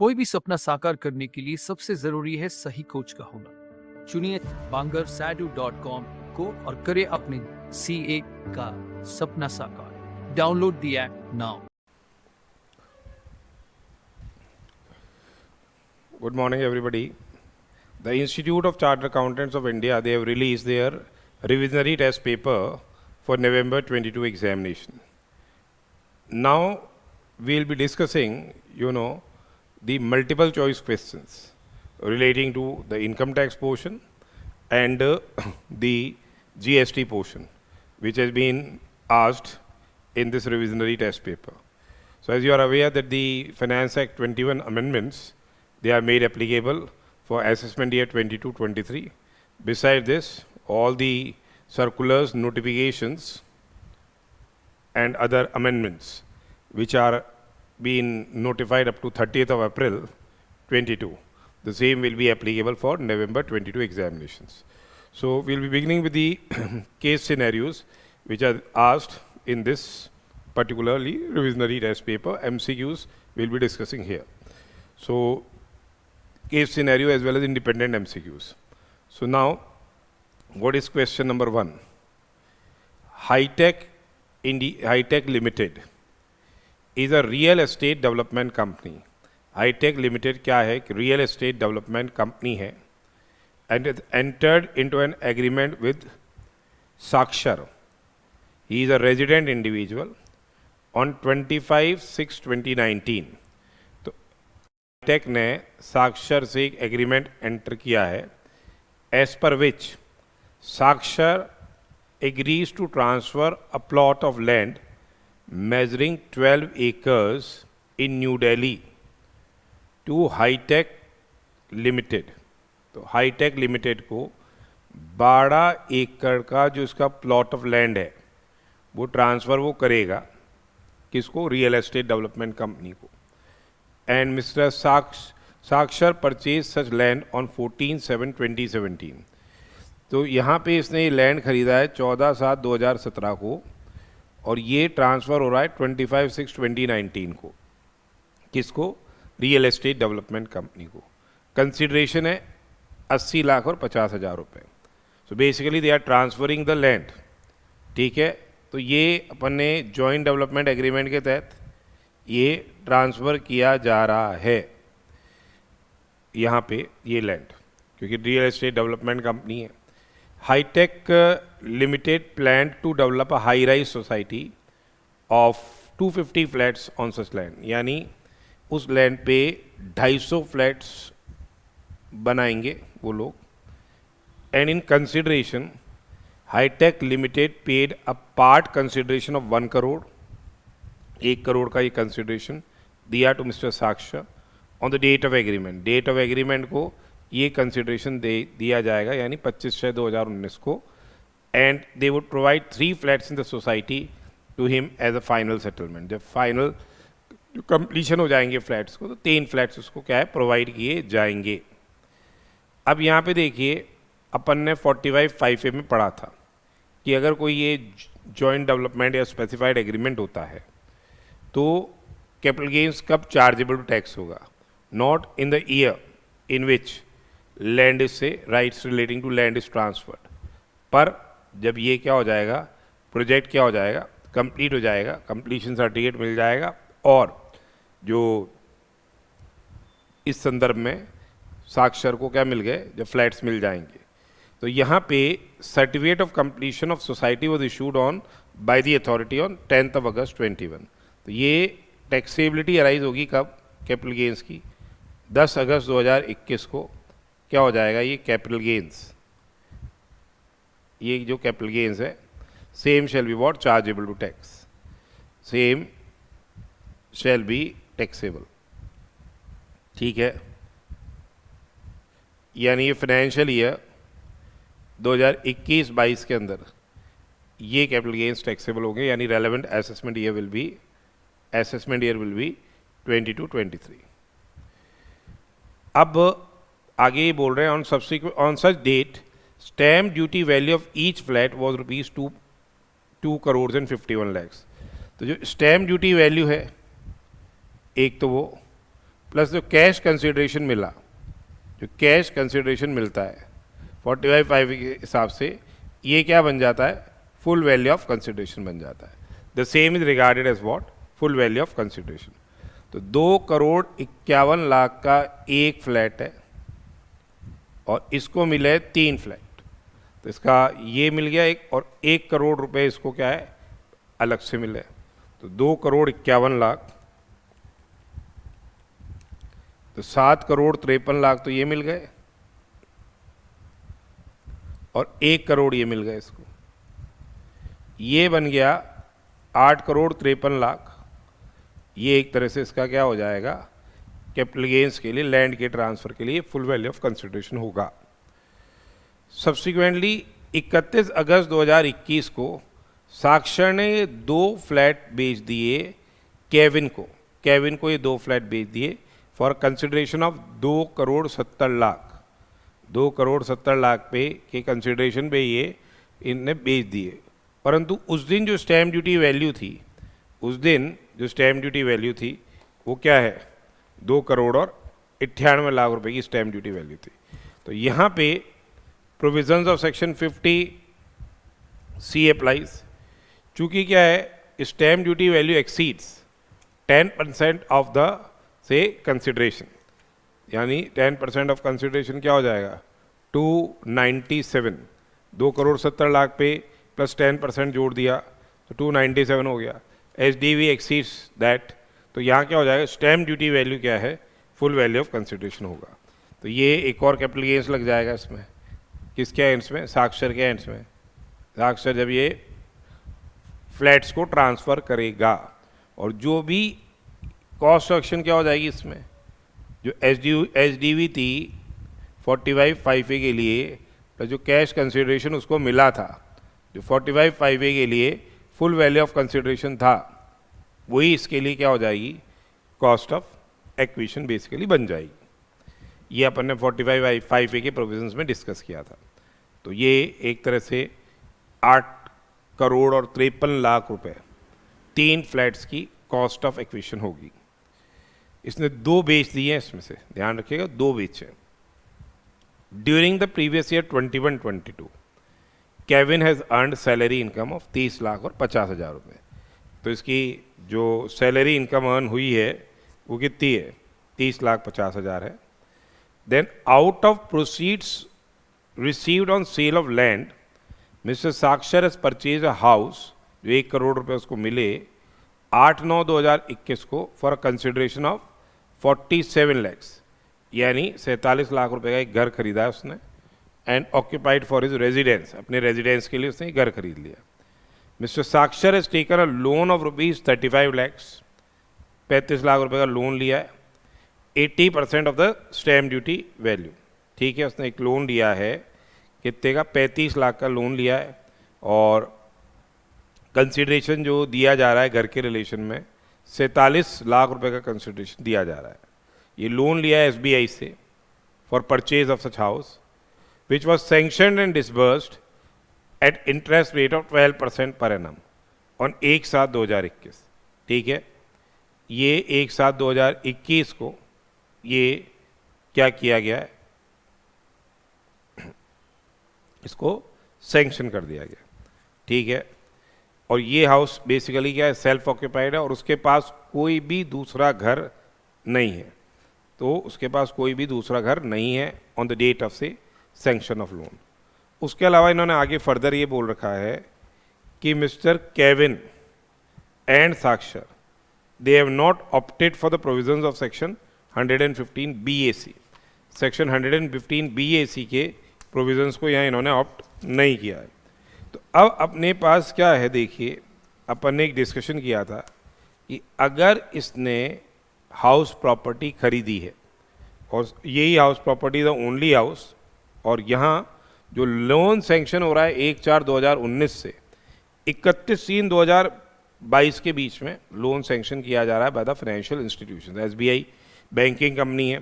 कोई भी सपना साकार करने के लिए सबसे जरूरी है सही कोच का होना। चुनिए bangarsadu.com को और करें अपने CA का सपना साकार। Download the app now. Good morning, everybody. The Institute of Chartered Accountants of India, they have released their revisionary test paper for November 22 examination. Now, we'll be discussing, the multiple choice questions relating to the income tax portion and the GST portion, which has been asked in this revisionary test paper. So as you are aware that the Finance Act 21 amendments, they are made applicable for assessment year 22-23. Besides this, all the circulars, notifications and other amendments which are being notified up to 30th of April 22. The same will be applicable for November 22 examinations. So we'll be beginning with the case scenarios which are asked in this particularly revisionary test paper. MCQs we'll be discussing here. So case scenario as well as independent MCQs. So now, what is question number 1? Hi-Tech Limited is a real estate development company. Hi-Tech Limited क्या है? Real estate development company है, and it entered into an agreement with Sakshar. He is a resident individual on 25/6/2019. तो take ने साक्षर से एक agreement enter किया है, एज पर विच साक्षर agrees to transfer a plot of land measuring 12 acres in New Delhi to Hi-Tech Limited. तो Hi-Tech Limited को 12 एकड़ का जो इसका प्लॉट ऑफ लैंड है वो ट्रांसफ़र वो करेगा किसको? रियल एस्टेट डेवलपमेंट कंपनी को. एंड मिस्टर साक्षर परचेज सच लैंड ऑन 14/7/2017. तो यहाँ पे इसने ये लैंड खरीदा है 14/7/2017 को, और ये ट्रांसफ़र हो रहा है 25/6/2019 को. किसको? रियल एस्टेट डेवलपमेंट कंपनी को. कंसिडरेशन है 80 लाख और 50,000 रुपये. So basically they are transferring the land. ठीक है, तो ये अपन ने जॉइंट डेवलपमेंट एग्रीमेंट के तहत ये ट्रांसफ़र किया जा रहा है यहाँ पे ये लैंड, क्योंकि रियल एस्टेट डेवलपमेंट कंपनी है. Hi-Tech Limited planned to develop a high-rise society of 250 flats on such land. यानी उस लैंड पे 250 फ्लैट्स बनाएंगे वो लोग. And in consideration Hi-Tech Limited paid a part consideration of 1 crore. 1 crore का ये कंसिडरेशन दिया to mister Sakshar on the date of agreement. Date of agreement को ये कंसिडरेशन दिया जाएगा, यानी 25/6/2019 को. And they would provide 3 flats in the society to him as a final settlement. जब फाइनल जो कंप्लीशन हो जाएंगे फ्लैट्स को, तो 3 फ्लैट्स उसको क्या है प्रोवाइड किए जाएंगे. अब यहाँ पे देखिए, अपन ने 45(5)A में पढ़ा था कि अगर कोई ये जॉइंट डेवलपमेंट या स्पेसिफाइड एग्रीमेंट होता है तो कैपिटल गेन्स कब चार्जेबल टू टैक्स होगा? Not in the year in which land से rights relating to land is transferred, पर जब ये क्या हो जाएगा, प्रोजेक्ट क्या हो जाएगा, कंप्लीट हो जाएगा, कंप्लीशन सर्टिफिकेट मिल जाएगा, और जो इस संदर्भ में साक्षर को क्या मिल गए, जब फ्लैट्स मिल जाएंगे. तो यहाँ पे certificate of completion of society was issued on by the authority on 10th of August 2021. तो ये टैक्सेबिलिटी अराइज होगी कब? कैपिटल गेंस की 10 अगस्त 2021 को क्या हो जाएगा ये कैपिटल गेंस. ये जो कैपिटल गेंस है, same shall be what? Chargeable to tax. Same shall be taxable. ठीक है, यानी ये फाइनेंशियल ईयर 2021-22 के अंदर ये कैपिटल गेंस टैक्सेबल होंगे, यानी relevant assessment year will be 22-23. अब आगे ये बोल रहे हैं on such date stamp duty value of each flat was ₹2 crores and 51 lakhs. तो जो स्टैम्प ड्यूटी वैल्यू है एक तो वो, प्लस जो कैश कंसिडरेशन मिला, जो कैश कंसिडरेशन मिलता है 45 के हिसाब से, ये क्या बन जाता है, फुल वैल्यू ऑफ कंसिडरेशन बन जाता है। The same is regarded as what, full value of consideration. तो 2,51,00,000 का एक फ्लैट है और इसको मिले 3 फ्लैट, तो इसका ये मिल गया एक, और 1 करोड़ रुपए इसको क्या है, अलग से मिले। तो 2,51,00,000, तो 7,53,00,000 तो ये मिल गए, और 1 करोड़ ये मिल गए इसको। ये बन गया 8,53,00,000। ये एक तरह से इसका क्या हो जाएगा, कैपिटल गेन्स के लिए, लैंड के ट्रांसफर के लिए फुल वैल्यू ऑफ कंसिडरेशन होगा। सब्सिक्वेंटली 31 अगस्त 2021 को साक्षर ने ये 2 फ्लैट बेच दिए केविन को ये 2 फ्लैट बेच दिए फॉर कंसिडरेशन ऑफ 2,70,00,000। 2,70,00,000 पे के कंसिडरेशन पे ये इनने बेच दिए। परंतु उस दिन जो स्टैम्प ड्यूटी वैल्यू थी, उस दिन जो स्टैम्प ड्यूटी वैल्यू थी वो क्या है, 2,98,00,000 रुपए की स्टैम्प ड्यूटी वैल्यू थी। तो यहाँ पे provisions of section 50C applies. चूँकि क्या है, stamp duty value exceeds 10% of the से कंसिडरेशन, यानी 10% ऑफ कंसिडरेशन क्या हो जाएगा, 297। 2,70,00,000 पे प्लस 10% जोड़ दिया तो 297 हो गया। SDV एक्सीड्स दैट, तो यहाँ क्या हो जाएगा, स्टैम्प ड्यूटी वैल्यू क्या है, फुल वैल्यू ऑफ कंसिडरेशन होगा। तो ये एक और कैपिटल गेन्स लग जाएगा इसमें। किसके एंड्स में, साक्षर के एंड्स में। साक्षर जब ये फ्लैट्स को ट्रांसफ़र करेगा, और जो भी कॉस्ट ऑफ एक्शन क्या हो जाएगी इसमें, जो SDV थी 45(5)A के लिए, तो जो कैश कंसिडरेशन उसको मिला था, जो 45(5)A के लिए फुल वैल्यू ऑफ कंसिडरेशन था, वही इसके लिए क्या हो जाएगी, कॉस्ट ऑफ एक्विजिशन बेसिकली बन जाएगी। ये अपन ने 45(5)A के प्रोविजंस में डिस्कस किया था। तो ये एक तरह से 8,53,00,000 रुपए 3 फ्लैट्स की कॉस्ट ऑफ एक्विजिशन होगी। इसने 2 बेच दिए हैं, इसमें से ध्यान रखिएगा 2 बेचे। During the previous year 21-22 Kevin has earned salary income of 30 lakh और 50,000 रुपये। तो इसकी जो सैलरी इनकम अर्न हुई है वो कितनी है, 30,50,000 है। Then out of proceeds received on sale of land, mister Sakshar has purchase a house, जो 1 करोड़ रुपए उसको मिले 8/9/2021 को फॉर कंसिडरेशन ऑफ 47 lakhs, यानी 47 लाख रुपए का एक घर खरीदा है उसने, and occupied for his residence, अपने रेजिडेंस के लिए उसने घर खरीद लिया। Mister Sakshar has taken a loan of ₹35 lakhs, 35 lakh रुपए का लोन लिया है, 80% of the stamp duty value. ठीक है, उसने एक लोन लिया है, कितने का, 35 लाख का लोन लिया है, और कंसिडरेशन जो दिया जा रहा है घर के रिलेशन में 47 लाख रुपए का कंसिडरेशन दिया जा रहा है। ये लोन लिया है SBI से for purchase of such house which was sanctioned and disbursed at interest rate of 12% per annum on 1/7/2021। ठीक है, ये 1/7/2021 को ये क्या किया गया है, इसको सैंक्शन कर दिया गया। ठीक है, और ये हाउस बेसिकली क्या है, सेल्फ ऑक्यूपाइड है, और उसके पास कोई भी दूसरा घर नहीं है। तो उसके पास कोई भी दूसरा घर नहीं है ऑन द डेट ऑफ से सैंक्शन ऑफ लोन। उसके अलावा इन्होंने आगे फर्दर ये बोल रखा है कि मिस्टर केविन एंड साक्षर they have not opted for the provisions of section 115 BAC। Section 115 BAC के प्रोविजंस को यहाँ इन्होंने ऑप्ट नहीं किया है। तो अब अपने पास क्या है, देखिए अपन ने एक डिस्कशन किया था कि अगर इसने हाउस प्रॉपर्टी खरीदी है और यही house property the only house, और यहाँ जो लोन सैंक्शन हो रहा है 1/4/2019 से 31/3/2022 के बीच में लोन सैंक्शन किया जा रहा है by the financial institution, SBI banking company है,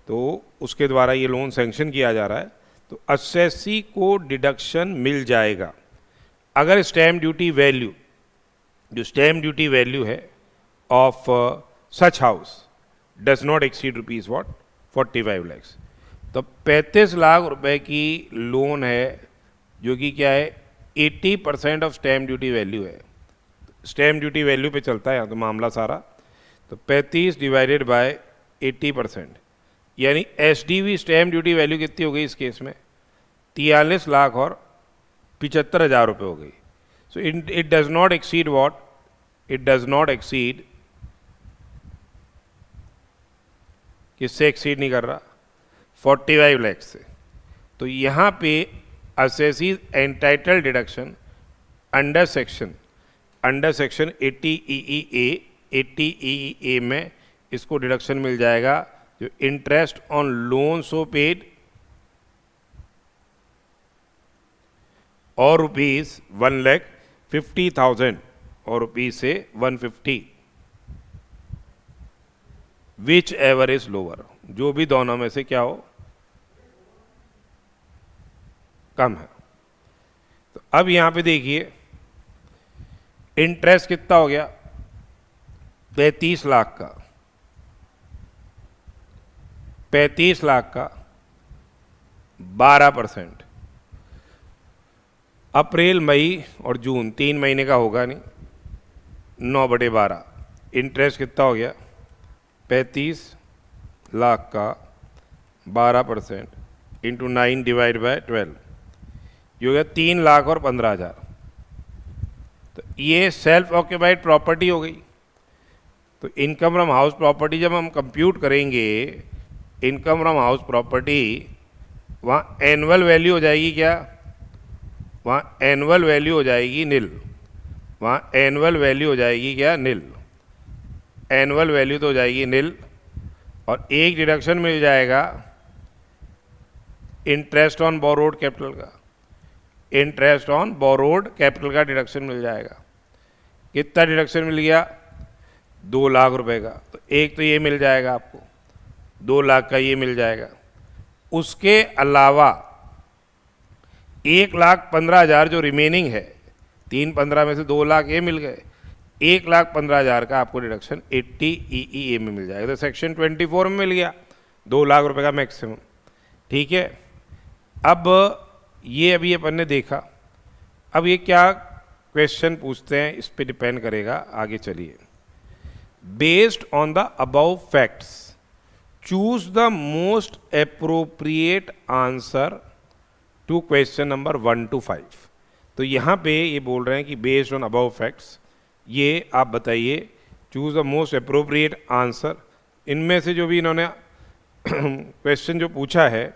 तो उसके द्वारा ये लोन सैंक्शन किया जा रहा है। तो असेसी को डिडक्शन मिल जाएगा अगर स्टैम्प ड्यूटी वैल्यू, जो स्टैम्प ड्यूटी वैल्यू है of such house does not exceed rupees what 45 lakhs. तो 35 लाख रुपए की लोन है जो कि क्या है 80% ऑफ स्टैम्प ड्यूटी वैल्यू है। स्टैम्प ड्यूटी वैल्यू पे चलता है यहाँ तो मामला सारा। तो 35 डिवाइडेड बाय 80%, यानी एसडीवी स्टैम्प ड्यूटी वैल्यू कितनी हो गई इस केस में 43 लाख और 75,000 रुपये हो गई। So it does not exceed what, it does not exceed, किससे एक्सीड नहीं कर रहा 45 लैक्स से। तो यहाँ पे assessees entitle deduction under section 80 EEA में इसको डिडक्शन मिल जाएगा जो interest on loan so paid और रुपीज 1,50,000 और रुपीज से 150 विच एवर इज लोअर, जो भी दोनों में से क्या हो कम है। तो अब यहां पे देखिए इंटरेस्ट कितना हो गया 35 लाख का, 35 लाख का 12%। अप्रैल मई और जून 3 महीने का होगा नहीं, 9/12 इंटरेस्ट कितना हो गया 35 लाख का 12% इंटू 9 डिवाइड बाय 12, ये हो गया 3 लाख और 15,000। तो ये सेल्फ ऑक्यूपाइड प्रॉपर्टी हो गई। तो इनकम फ्रॉम हाउस प्रॉपर्टी जब हम कंप्यूट करेंगे, इनकम फ्रॉम हाउस प्रॉपर्टी वहाँ एनुअल वैल्यू हो जाएगी क्या, वहाँ एनुअल वैल्यू हो जाएगी नील, वहाँ एनुअल वैल्यू हो जाएगी क्या नील, एनुअल वैल्यू तो हो जाएगी नील। और एक डिडक्शन मिल जाएगा इंटरेस्ट ऑन बोरोड कैपिटल का, इंटरेस्ट ऑन बोरोड कैपिटल का डिडक्शन मिल जाएगा। कितना डिडक्शन मिल गया 2 लाख रुपए का। तो एक तो ये मिल जाएगा आपको 2 लाख का, ये मिल जाएगा। उसके अलावा 1,15,000 जो रिमेनिंग है, 315 में से 2 लाख ये मिल गए, 1,15,000 का आपको डिडक्शन 80 EEA में मिल जाएगा। तो सेक्शन 24 में मिल गया 2 लाख रुपए का मैक्सिमम। ठीक है, अब ये अभी अपन ने देखा। अब ये क्या क्वेश्चन पूछते हैं इस पे डिपेंड करेगा। आगे चलिए। Based on the above facts choose the most appropriate answer to question number 1 to 5। तो यहाँ पे ये बोल रहे हैं कि बेस्ड ऑन अबव फैक्ट्स ये आप बताइए, choose the most appropriate answer. इनमें से जो भी इन्होंने क्वेश्चन जो पूछा है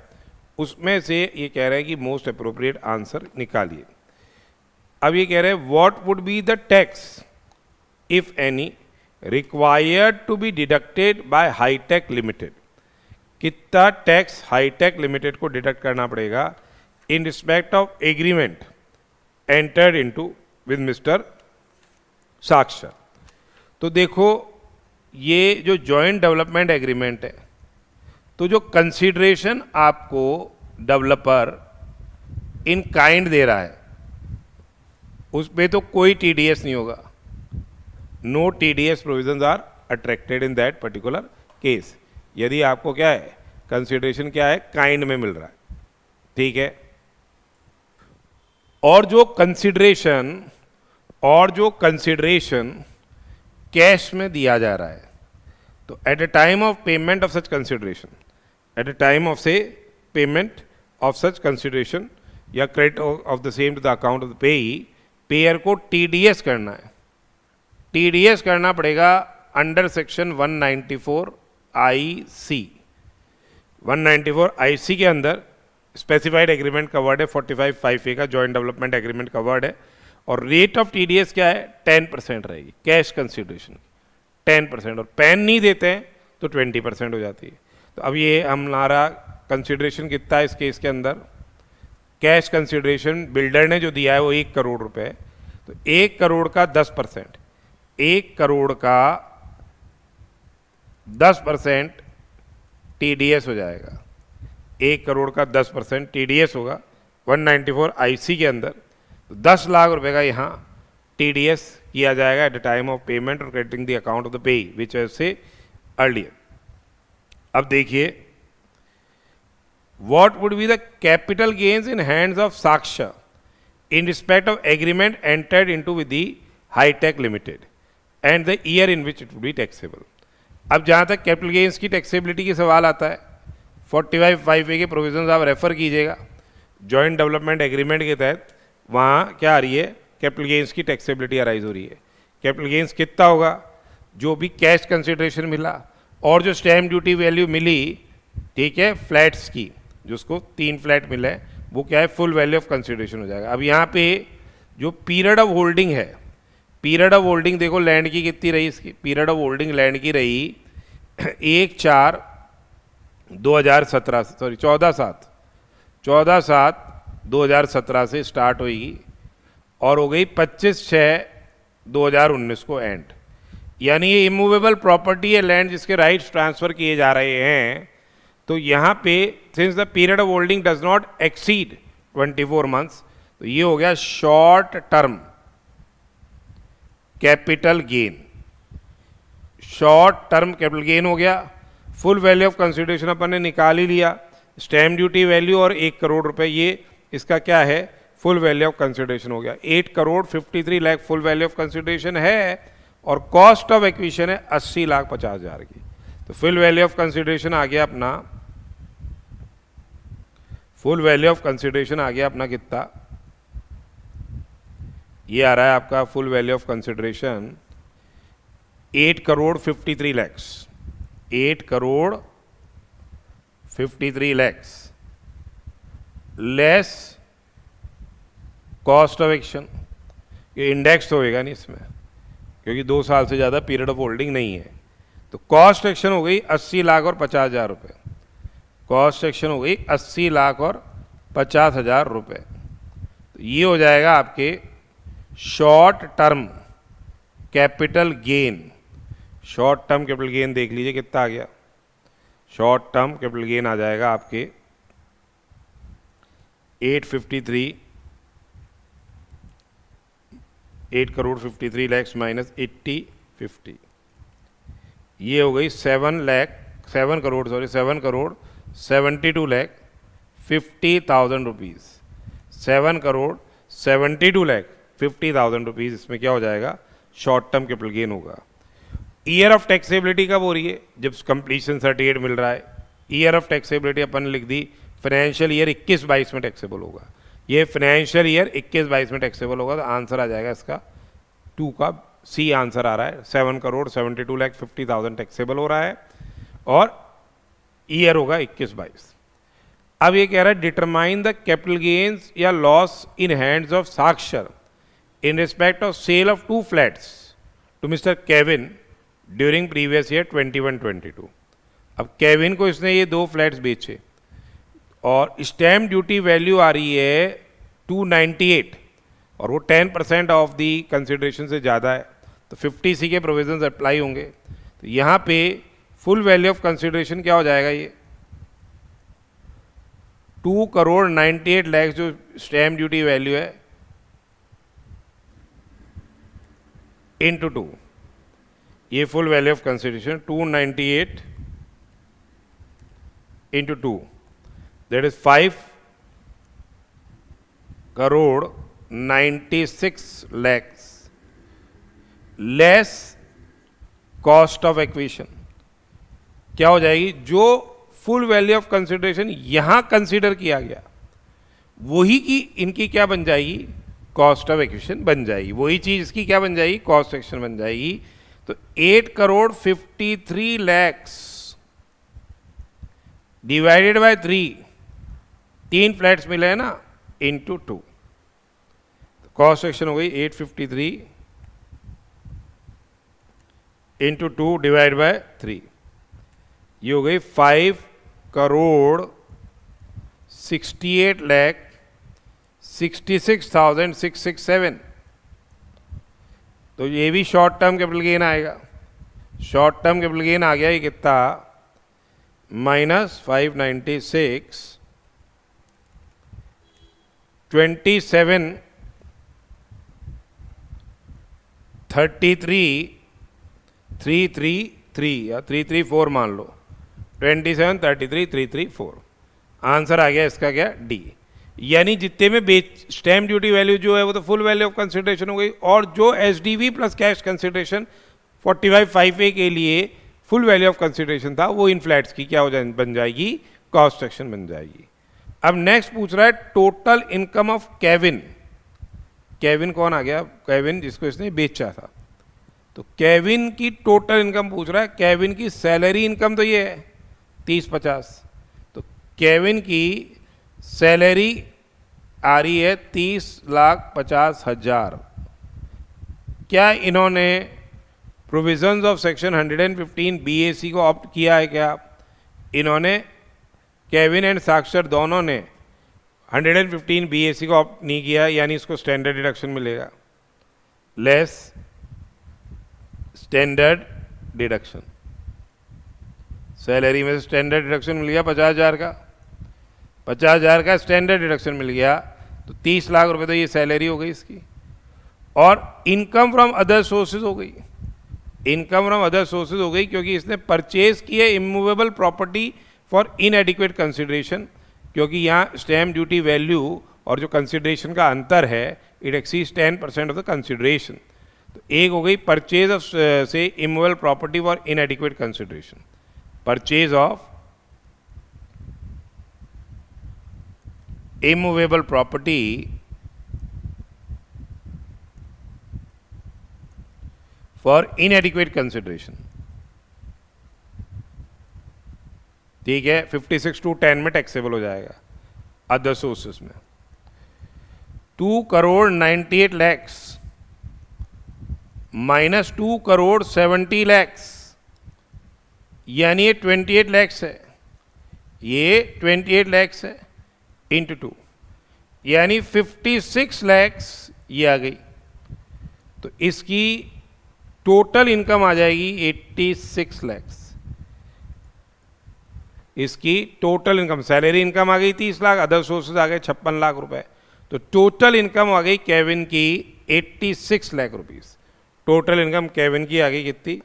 उसमें से ये कह रहे हैं कि मोस्ट अप्रोप्रिएट आंसर निकालिए। अब ये कह रहे हैं what would be the tax if any required to be deducted by Hitech Limited. कितना टैक्स हाईटेक लिमिटेड को डिडक्ट करना पड़ेगा in respect of agreement entered into with mister Sakshar. तो देखो ये जो जॉइंट डेवलपमेंट एग्रीमेंट है, तो जो कंसीडरेशन आपको डेवलपर इन काइंड दे रहा है उस पे तो कोई टीडीएस नहीं होगा। No TDS provisions are attracted in that particular case. यदि आपको क्या है कंसीडरेशन क्या है काइंड में मिल रहा है। ठीक है, और जो कंसीडरेशन कैश में दिया जा रहा है, तो at the time of payment of such consideration, at the time of से पेमेंट ऑफ सच कंसीडरेशन या credit of the same to the account of the payee, payer को टीडीएस करना है। टीडीएस करना पड़ेगा अंडर सेक्शन 194 IC। 194 IC के अंदर specified agreement covered है, 45(5)A का जॉइंट डेवलपमेंट एग्रीमेंट कवर्ड है। और रेट ऑफ टीडीएस क्या है 10% रहेगी कैश कंसीडरेशन 10%, और पैन नहीं देते हैं तो 20% हो जाती है। तो अब ये हमारा कंसीडरेशन कितना है इस केस के अंदर, कैश कंसीडरेशन बिल्डर ने जो दिया है वो 1 करोड़ रुपए है। तो 1 करोड़ का 10%, 1 करोड़ का 10% टीडीएस हो जाएगा। 1 करोड़ का 10% टीडीएस होगा 194 IC के अंदर। तो 10 लाख रुपए का यहाँ टीडीएस किया जाएगा at the time of payment और crediting the account of the payee which से अर्लियर। अब देखिए, what would be the capital gains in hands of Saksha in respect of agreement entered into with the High-Tech Limited and the year in which it would be taxable. अब जहाँ तक capital gains की taxability की सवाल आता है, 45(5)(a) के provisions आप रेफर कीजिएगा। जॉइंट डेवलपमेंट एग्रीमेंट के तहत वहाँ क्या आ रही है, कैपिटल गेन्स की टैक्सेबिलिटी अराइज हो रही है। कैपिटल गेन्स कितना होगा, जो भी कैश कंसिडरेशन मिला और जो स्टैम्प ड्यूटी वैल्यू मिली, ठीक है, फ्लैट्स की, जो उसको 3 फ्लैट मिले, वो क्या है, फुल वैल्यू ऑफ कंसिडरेशन हो जाएगा। अब यहाँ पे जो पीरियड ऑफ होल्डिंग है, पीरियड ऑफ होल्डिंग देखो लैंड की कितनी रही, इसकी पीरियड ऑफ होल्डिंग लैंड की रही 14/7/2017 से स्टार्ट हुई और हो गई 25/6/2019 को एंड। यानी ये इमूवेबल प्रॉपर्टी है लैंड जिसके राइट्स ट्रांसफर किए जा रहे हैं। तो यहाँ पे since the period of holding does not exceed 24 months, तो ये हो गया short term capital gain. Short term capital gain हो गया। फुल वैल्यू ऑफ कंसिडरेशन अपन ने निकाल ही लिया, स्टैम्प ड्यूटी वैल्यू और 1 करोड़ रुपए, ये इसका क्या है, फुल वैल्यू ऑफ कंसिडरेशन हो गया। 8,53 lakh full value of consideration है और कॉस्ट ऑफ एक्विजिशन है 80,50,000 की। तो फुल वैल्यू ऑफ कंसिडरेशन आ गया अपना, फुल वैल्यू ऑफ कंसिडरेशन आ गया अपना कितना, ये आ रहा है आपका full value of consideration 8,53 lakh, 8,53 lakh less cost of action. ये इंडेक्स तो होएगा नहीं इसमें, क्योंकि 2 साल से ज़्यादा पीरियड ऑफ होल्डिंग नहीं है। तो कॉस्ट एक्शन हो गई 80 लाख और 50,000 रुपये। कॉस्ट एक्शन हो गई 80 लाख और 50,000 रुपये। तो ये हो जाएगा आपके short term capital gain. Short term capital gain देख लीजिए कितना आ गया। शॉर्ट टर्म कैपिटल गेन आ जाएगा आपके 8 लाख माइनस 80/50, ये हो गई 7 करोड़ 72 लाख 50,000 रुपीज़। 7 करोड़ 72 लाख 50,000 रुपीज़ इसमें क्या हो जाएगा, शॉर्ट टर्म कैपिटल गेन होगा। ईयर ऑफ टैक्सेबिलिटी कब हो रही है, जब कंप्लीशन सर्टिफिकेट मिल रहा है। ईयर ऑफ टैक्सेबिलिटी अपन ने लिख दी, फाइनेंशियल ईयर 21-22 में टैक्सेबल होगा। ये फाइनेंशियल ईयर 21-22 में टैक्सेबल होगा। तो आंसर आ जाएगा इसका 2 का सी आंसर आ रहा है। 7 करोड़ 72 लाख 50,000 टैक्सेबल हो रहा है और ईयर होगा 21-22। अब ये कह रहा है डिटरमाइन द कैपिटल गेन्स या loss in hands of Sakshar in respect of sale of 2 flats to mister Kevin during previous year 21-22। अब केविन को इसने ये 2 फ्लैट्स बेचे और स्टैम्प ड्यूटी वैल्यू आ रही है 298 और वो 10% ऑफ दी कंसिडरेशन से ज़्यादा है, तो 50C के प्रोविजंस अप्लाई होंगे। तो यहाँ पे फुल वैल्यू ऑफ कंसिडरेशन क्या हो जाएगा, ये 2 करोड़ 98 लाख जो स्टैम्प ड्यूटी वैल्यू है इंटू 2, ये full value of consideration 298 into 2, that is 5 crore 96 lakhs less cost of acquisition. क्या हो जाएगी, जो फुल वैल्यू ऑफ कंसिडरेशन यहां कंसीडर किया गया वही की इनकी क्या बन जाएगी, कॉस्ट ऑफ एक्विजिशन बन जाएगी। वही चीज इसकी क्या बन जाएगी, कॉस्ट एक्शन बन जाएगी। तो 8 crore 53 lakhs divided by 3 flats मिले हैं ना, इंटू 2, कॉस्ट सेक्शन हो गई 853 इंटू 2 डिवाइड बाय 3, ये हो गई 5 करोड़ 68 लाख 66,667। तो ये भी शॉर्ट टर्म कैपिटल गेन आएगा। शॉर्ट टर्म कैपिटल गेन आ गया ये कितना, -596 27 33 333 या 334 मान लो, 2733,334। आंसर आ गया इसका क्या, डी। यानी जितने में बेच स्टैम्प ड्यूटी वैल्यू जो है वो तो फुल वैल्यू ऑफ कंसिडरेशन हो गई, और जो SDV plus cash consideration 45(5)(a) के लिए फुल वैल्यू ऑफ कंसिडरेशन था वो इन फ्लैट्स की क्या हो जाए, बन जाएगी, कॉस्ट सेक्शन बन जाएगी। अब नेक्स्ट पूछ रहा है total income of Kevin. Kevin कौन आ गया, केविन जिसको इसने बेचा था। तो केविन की टोटल इनकम पूछ रहा है। केविन की सैलरी इनकम तो ये है 30-50, तो केविन की सैलरी आ रही है 30,50,000। क्या इन्होंने प्रोविजंस ऑफ सेक्शन 115 BAC को ऑप्ट किया है क्या? इन्होंने, केविन एंड साक्षर दोनों ने 115 BAC को ऑप्ट नहीं किया, यानी इसको स्टैंडर्ड डिडक्शन मिलेगा, लेस स्टैंडर्ड डिडक्शन। सैलरी में से स्टैंडर्ड डिडक्शन मिल गया 50,000 का, 50,000 का स्टैंडर्ड डिडक्शन मिल गया, तो 30 लाख रुपए तो ये सैलरी हो गई इसकी। और इनकम फ्रॉम अदर सोर्सेज हो गई, इनकम फ्रॉम अदर सोर्सेज हो गई क्योंकि इसने परचेज किए immovable property for inadequate consideration, क्योंकि यहाँ स्टैम्प ड्यूटी वैल्यू और जो कंसिडरेशन का अंतर है it exceeds 10% of the consideration. तो एक हो गई परचेज ऑफ से immovable property for inadequate consideration, purchase of immovable property for inadequate consideration. ठीक है, 56(2)(10) में टैक्सेबल हो जाएगा अदर सोर्सेस में। 2,98,00,000 माइनस 2,70,00,000, यानी ये 28 लाख है, ये 28 लाख है इंटू 2, यानी 56 लाख ये आ गई। तो इसकी टोटल इनकम आ जाएगी 86 लाख। इसकी टोटल इनकम, सैलरी इनकम आ गई 30 लाख, अदर सोर्सेज आ गए 56 लाख रुपए, तो टोटल इनकम आ गई केविन की 86 lakh rupees. Total income Kevin की आ गई कितनी,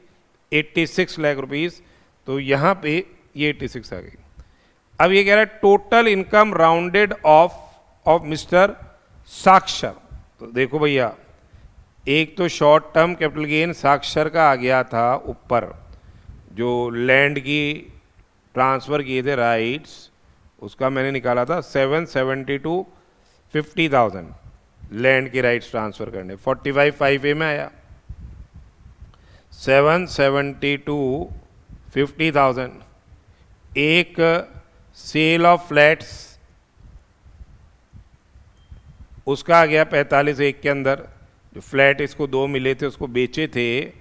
86 लाख रुपीस। तो यहाँ पे ये 86 आ गई। अब ये कह रहा है total income rounded off mister Sakshar. तो देखो भैया, एक तो शॉर्ट टर्म कैपिटल गेन साक्षर का आ गया था ऊपर, जो लैंड की ट्रांसफ़र किए थे राइट्स, उसका मैंने निकाला था 772,50,000 लैंड के राइट्स ट्रांसफ़र करने, 45(5)(a) में आया 772,50,000। एक सेल ऑफ फ्लैट्स उसका आ गया 45(1) के अंदर, जो फ्लैट इसको 2 मिले थे उसको बेचे थे,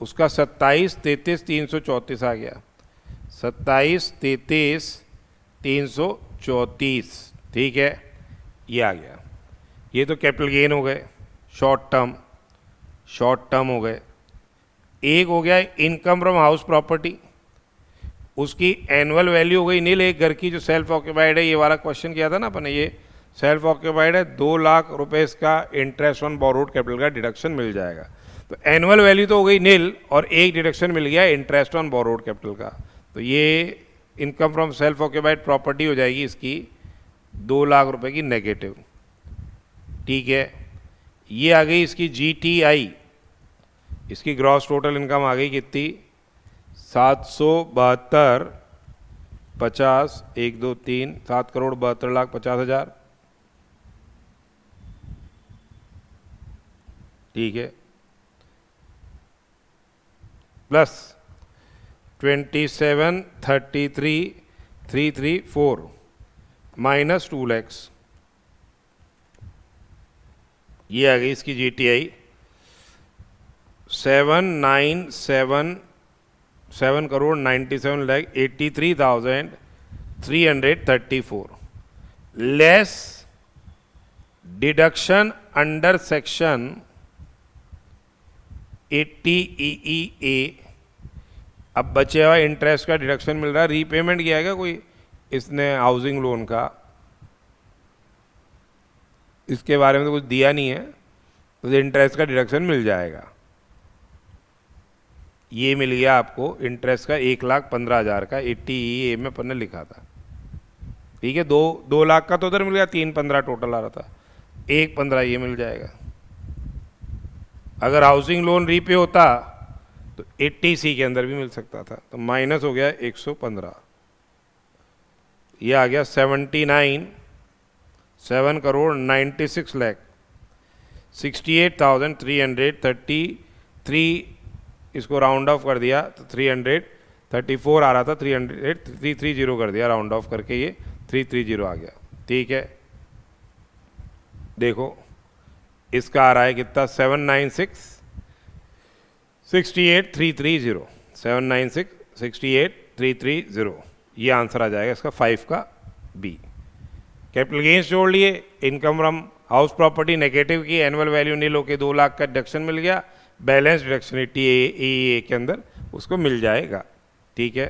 उसका 27,33,334 आ गया, 27,33,334। ठीक है, ये आ गया। ये तो कैपिटल गेन हो गए, शॉर्ट टर्म हो गए। एक हो गया इनकम फ्रॉम हाउस प्रॉपर्टी, उसकी एनुअल वैल्यू हो गई नील। एक घर की जो सेल्फ ऑक्यूपाइड है, ये वाला क्वेश्चन किया था ना अपन ने, ये सेल्फ ऑक्यूपाइड है, 2 लाख रुपए इसका इंटरेस्ट ऑन बोरोड कैपिटल का डिडक्शन मिल जाएगा। तो एनुअल वैल्यू तो हो गई नील, और एक डिडक्शन मिल गया इंटरेस्ट ऑन बोरोड कैपिटल का। तो ये income from self occupied property हो जाएगी इसकी 2 लाख रुपए की नेगेटिव। ठीक है, ये आ गई इसकी GTI, इसकी ग्रॉस टोटल इनकम आ गई कितनी, 772,50, 1 2 3 7,72,50,000। ठीक है, प्लस 27,33,334 माइनस 2 लाख, ये आ गई इसकी GTI 7,97,83,334 less deduction under section 80EEA। अब बचे हुआ इंटरेस्ट का डिडक्शन मिल रहा है। रीपेमेंट किया है कोई इसने हाउसिंग लोन का, इसके बारे में तो कुछ दिया नहीं है, तो इंटरेस्ट का डिडक्शन मिल जाएगा। ये मिल गया आपको इंटरेस्ट का 1,15,000 का 80 में अपन ने लिखा था, ठीक है। 2 लाख का तो उधर मिल गया, 3,15 टोटल आ रहा था, 1,15 ये मिल जाएगा। अगर हाउसिंग लोन रीपे होता तो 80C के अंदर भी मिल सकता था, तो माइनस हो गया 115, ये आ गया 7 करोड़ 68,333, इसको राउंड ऑफ कर दिया तो 334 आ रहा था, 330 कर दिया राउंड ऑफ करके, ये 330 आ गया, ठीक है। देखो इसका आ रहा है कितना, 796,68,330, 796,68,330, ये आंसर आ जाएगा इसका 5 का बी। कैपिटल गेंस जोड़ लिए, income from house property negative की, एनुअल वैल्यू नील होके 2 लाख का डिडक्शन मिल गया, बैलेंस डिडक्शन ए के अंदर उसको मिल जाएगा, ठीक है।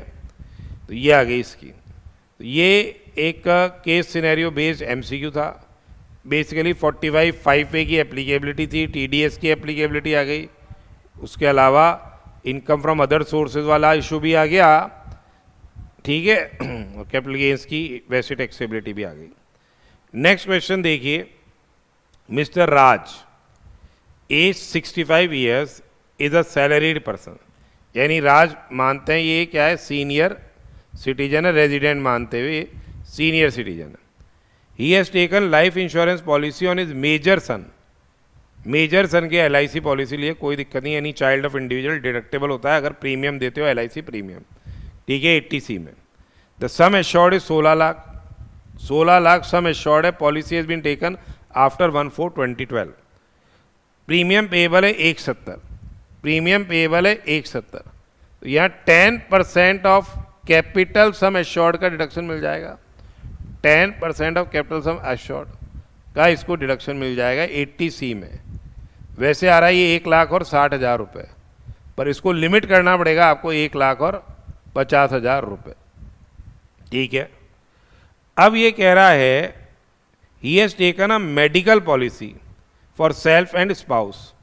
तो ये आ गई इसकी। तो ये एक केस सिनेरियो बेस्ड एमसीक्यू था। बेसिकली 45(5)A की एप्लीकेबिलिटी थी, टीडीएस की एप्लीकेबिलिटी आ गई, उसके अलावा इनकम फ्रॉम अदर सोर्सेज वाला इशू भी आ गया, ठीक है, और कैपिटल गेंस की वैसे टैक्सेबिलिटी भी आ गई। नेक्स्ट क्वेश्चन देखिए, mister Raj age 65 years is a salaried person, यानी राज मानते हैं ये क्या है, सीनियर सिटीजन है, रेजिडेंट मानते हुए सीनियर सिटीजन है। He has taken life insurance policy on his major son, major son के LIC पॉलिसी लिए, कोई दिक्कत नहीं, यानी चाइल्ड ऑफ इंडिविजुअल डिडक्टेबल होता है अगर प्रीमियम देते हो LIC प्रीमियम, ठीक है, 80C में। The sum assured is 16 lakh, 16 lakh sum assured है, policy has been taken after 1/4/2012, premium payable है 170, प्रीमियम पेएबल है 170, तो यहाँ 10% ऑफ कैपिटल सम एश्योर्ड का डिडक्शन मिल जाएगा, 10% ऑफ कैपिटल सम एश्योर्ड का इसको डिडक्शन मिल जाएगा 80C में। वैसे आ रहा है ये 1,60,000 रुपये, पर इसको लिमिट करना पड़ेगा आपको 1,50,000 रुपये, ठीक है। अब ये कह रहा है he has taken a medical policy for self and spouse,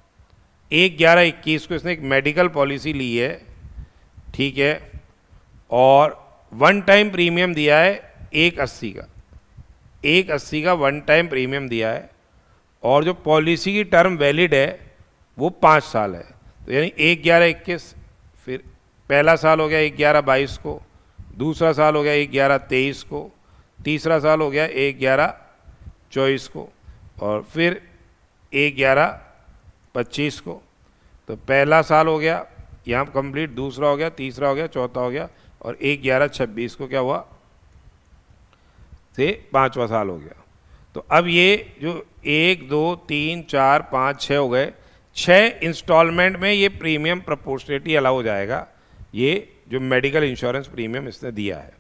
1/11/21 को इसने एक मेडिकल पॉलिसी ली है, ठीक है, और वन टाइम प्रीमियम दिया है 180 का, 180 का वन टाइम प्रीमियम दिया है, और जो पॉलिसी की टर्म वैलिड है वो 5 साल है, तो यानी 1/11/21, फिर पहला साल हो गया 1/11/22 को, दूसरा साल हो गया 1/11/23 को, तीसरा साल हो गया 1/11/24 को, और फिर 1/11/25 को। तो पहला साल हो गया यहाँ कंप्लीट, दूसरा हो गया, तीसरा हो गया, चौथा हो गया, और 1/11/26 को क्या हुआ से 5वां साल हो गया। तो अब ये जो 1 2 3 4 5 6 हो गए, 6 इंस्टॉलमेंट में ये प्रीमियम प्रोपोर्शनेटली अलाउ हो जाएगा, ये जो मेडिकल इंश्योरेंस प्रीमियम इसने दिया है।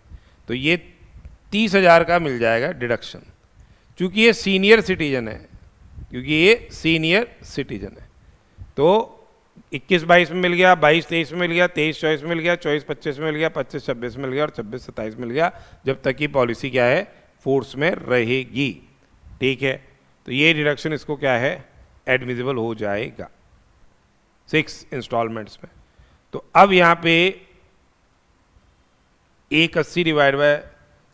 तो ये 30,000 का मिल जाएगा डिडक्शन, क्योंकि ये सीनियर सिटीजन है, क्योंकि ये सीनियर सिटीजन है। तो 21-22 में मिल गया, 22-23 में मिल गया, 23-24 में मिल गया, 24-25 में मिल गया, 25-26 में मिल गया, और 26-27 में मिल गया, जब तक की पॉलिसी क्या है, फोर्स में रहेगी, ठीक है। तो ये डिडक्शन इसको क्या है, एडमिजिबल हो जाएगा 6 इंस्टॉलमेंट्स में। तो अब यहाँ पे 180 डिवाइड बाय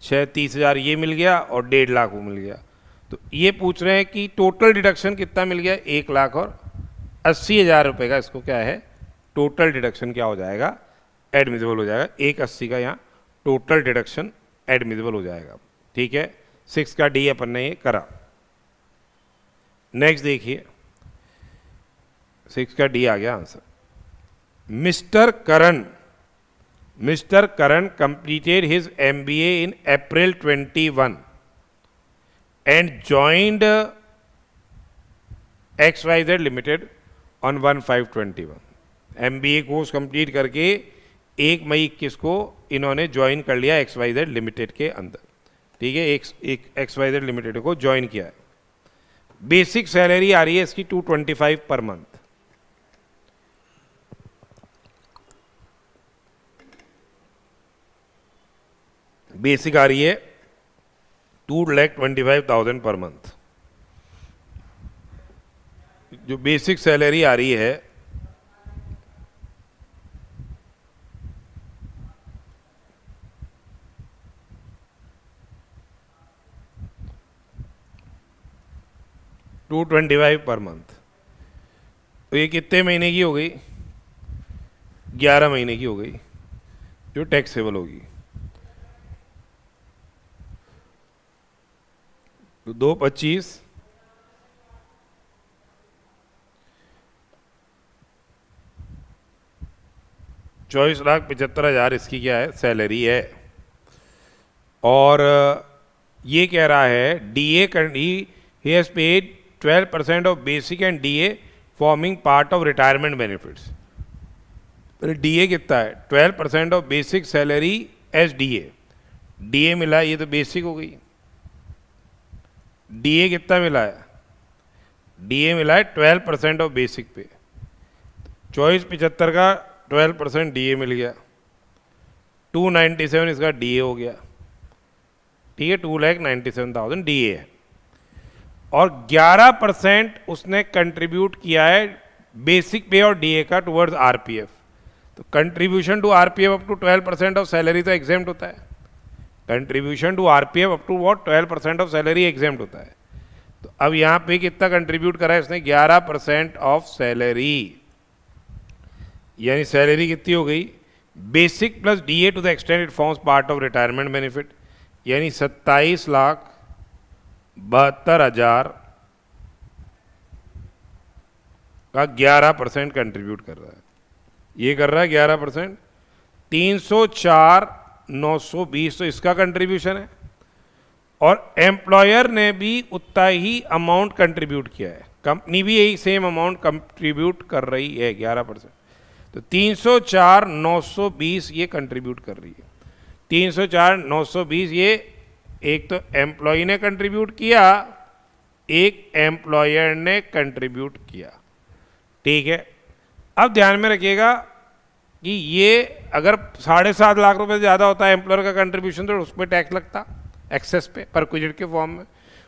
6, 30,000 ये मिल गया, और 1.5 लाख वो मिल गया। तो ये पूछ रहे हैं कि टोटल डिडक्शन कितना मिल गया, 1,80,000 रुपये का इसको क्या है, टोटल डिडक्शन क्या हो जाएगा, एडमिजिबल हो जाएगा। 180 का यहाँ टोटल डिडक्शन एडमिजिबल हो जाएगा, ठीक है। 6 का डी अपन ने ये करा। नेक्स्ट देखिए, 6 का डी आ गया answer. Mister Karan completed his MBA in April 21 and joined XYZ Limited on 1/5/21। MBA course complete करके 1 मई 21 को इन्होंने ज्वाइन कर लिया XYZ लिमिटेड के अंदर, ठीक है, एक XYZ लिमिटेड को ज्वाइन किया है। बेसिक सैलरी आ रही है इसकी 225 पर मंथ, बेसिक आ रही है 2,25,000 पर मंथ। जो बेसिक सैलरी आ रही है 225 पर मंथ। तो ये कितने महीने की हो गई? 11 महीने की हो गई जो टैक्सेबल होगी। तो 225 24,75,000 इसकी क्या है? सैलरी है। और ये कह रहा है DA he has paid 12% of basic and DA forming part of retirement benefits. DA कितना है? 12% of basic salary as DA. DA मिला है, ये तो बेसिक हो गई। डीए कितना मिला है? डीए मिला है 12% ऑफ बेसिक पे। 24,75 का 12% डीए मिल गया। 297 इसका डीए हो गया। ठीक है, 2,97,000 डीए है। और 11% उसने कंट्रीब्यूट किया है बेसिक पे और डीए का टुवर्ड्स आरपीएफ। तो contribution to RPF up to 12% of salary तो एग्जेम्प्ट होता है। Contribution to RPF up to what? 12% of salary exempt होता है। तो अब यहाँ पे कितना कंट्रीब्यूट करा है इसने? 11% ऑफ सैलरी। यानी सैलरी कितनी हो गई? Basic plus DA to the extend it forms part of retirement benefit, यानी 27,72,000 का 11% कंट्रीब्यूट कर रहा है। ये कर रहा है 11%। 304,920 तो इसका कंट्रीब्यूशन है। और एम्प्लॉयर ने भी उतना ही अमाउंट कंट्रीब्यूट किया है। कंपनी भी यही सेम अमाउंट कंट्रीब्यूट कर रही है 11%। तो 304,920 ये कंट्रीब्यूट कर रही है। 304,920 ये एक तो एम्प्लॉय ने कंट्रीब्यूट किया, एक एम्प्लॉयर ने कंट्रीब्यूट किया। ठीक है, अब ध्यान में रखिएगा कि ये अगर 7.5 लाख रुपए से ज़्यादा होता है एम्प्लॉयर का कंट्रीब्यूशन तो उस पर टैक्स लगता एक्सेस पे परक्विजिट के फॉर्म में,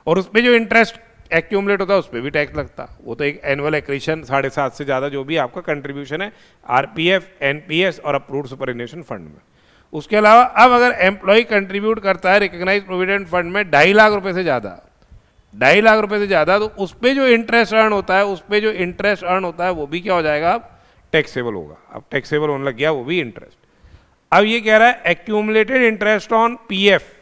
और उस पर जो इंटरेस्ट एक्यूमुलेट होता है उस पर भी टैक्स लगता। वो तो एक एनुअल एक्रीशन 7.5 से ज़्यादा जो भी आपका कंट्रीब्यूशन है आरपीएफ, एनपीएस और अप्रूव्ड सुपरएन्यूएशन फंड में। उसके अलावा अब अगर एम्प्लॉय कंट्रीब्यूट करता है रिकग्नाइज प्रोविडेंट फंड में 2.5 लाख रुपए से ज़्यादा, 2.5 लाख रुपए से ज़्यादा, तो उस पर जो इंटरेस्ट अर्न होता है, उस पर जो इंटरेस्ट अर्न होता है वो भी क्या हो जाएगा? अब टैक्सेबल होगा। अब टैक्सेबल होने लग गया वो भी इंटरेस्ट। अब ये कह रहा है accumulated interest on PF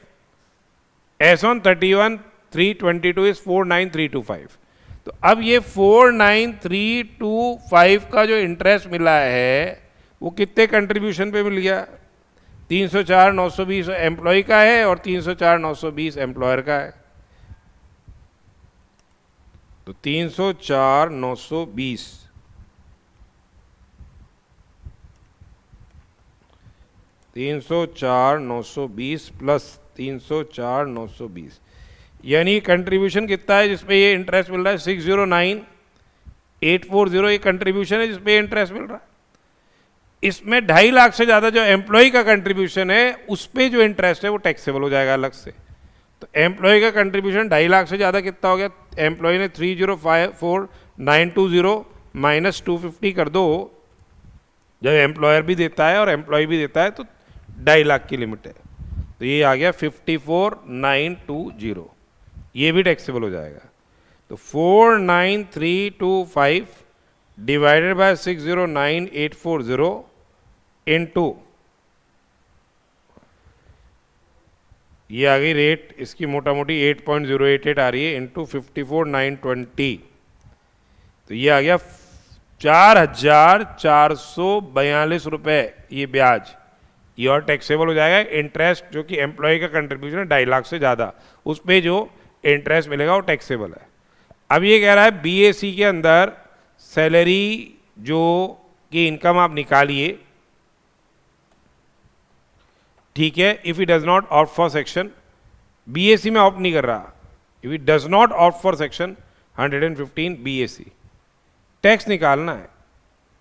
as on 31/3/22 is 49,325। तो अब ये 49,325 का जो इंटरेस्ट मिला है वो कितने कंट्रीब्यूशन पे मिल गया? 304,920 एम्प्लॉय का है और 304,920 एम्प्लॉयर का है। तो 304,920 304,920 प्लस 304,920 यानी कंट्रीब्यूशन कितना है जिसपे ये इंटरेस्ट मिल रहा है? 609,840 ये कंट्रीब्यूशन है जिसपे इंटरेस्ट मिल रहा है। इसमें 2.5 लाख से ज़्यादा जो एम्प्लॉय का कंट्रीब्यूशन है उस पर जो इंटरेस्ट है वो टैक्सेबल हो जाएगा अलग से। तो एम्प्लॉय का कंट्रीब्यूशन 2.5 लाख से ज़्यादा कितना हो गया? एम्प्लॉय ने 305,4920 माइनस 250 कर दो, जब एम्प्लॉयर भी देता है और एम्प्लॉय भी देता है तो 2.5 लाख की लिमिट है। तो ये आ गया 54,920, ये भी टैक्सेबल हो जाएगा। तो 49,325 डिवाइडेड बाय 609,840 इनटू, ये आ गई रेट इसकी मोटा मोटी 8.088 आ रही है, इंटू 54,920, तो ये आ गया 4,442 रुपये ये ब्याज, ये और टैक्सेबल हो जाएगा। इंटरेस्ट जो कि एम्प्लॉय का कंट्रीब्यूशन है 2.5 लाख से ज़्यादा, उस पर जो इंटरेस्ट मिलेगा वो टैक्सेबल है। अब ये कह रहा है बीएसी के अंदर सैलरी जो कि इनकम आप निकालिए, ठीक है। If it does not opt for section, BAC में ऑप्ट नहीं कर रहा, if it does not opt for section 115 BAC, tax निकालना है।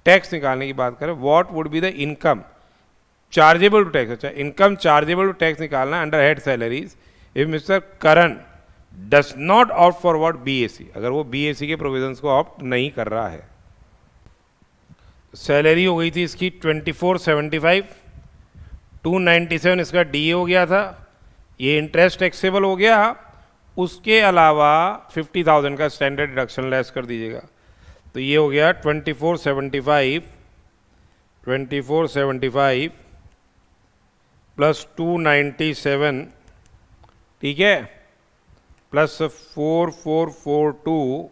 टैक्स निकालने की बात करें, what would be the income chargeable to tax. अच्छा, इनकम चार्जेबल टू टैक्स निकालना है under head salaries if mister Karan does not opt for what BAC, अगर वो बीएसी के प्रोविजंस को ऑप्ट नहीं कर रहा है। सैलरी हो गई थी इसकी 2475, 297 इसका डीए हो गया था, ये इंटरेस्ट टैक्सेबल हो गया। उसके अलावा 50,000 का स्टैंडर्ड डिडक्शन लेस कर दीजिएगा। तो ये हो गया 2475 प्लस 297, ठीक है, प्लस 4442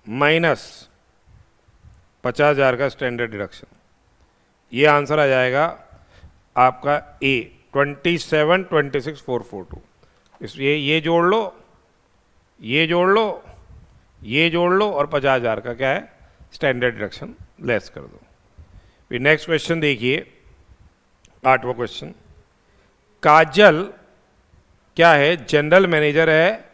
माइनस 50,000 का स्टैंडर्ड डिडक्शन। ये आंसर आ जाएगा आपका ए 27,26,442। इसलिए ये जोड़ लो, ये जोड़ लो, ये जोड़ लो और 50,000 का क्या है स्टैंडर्ड डिडक्शन लेस कर दो। फिर नेक्स्ट क्वेश्चन देखिए, 8वां क्वेश्चन। काजल क्या है, जनरल मैनेजर है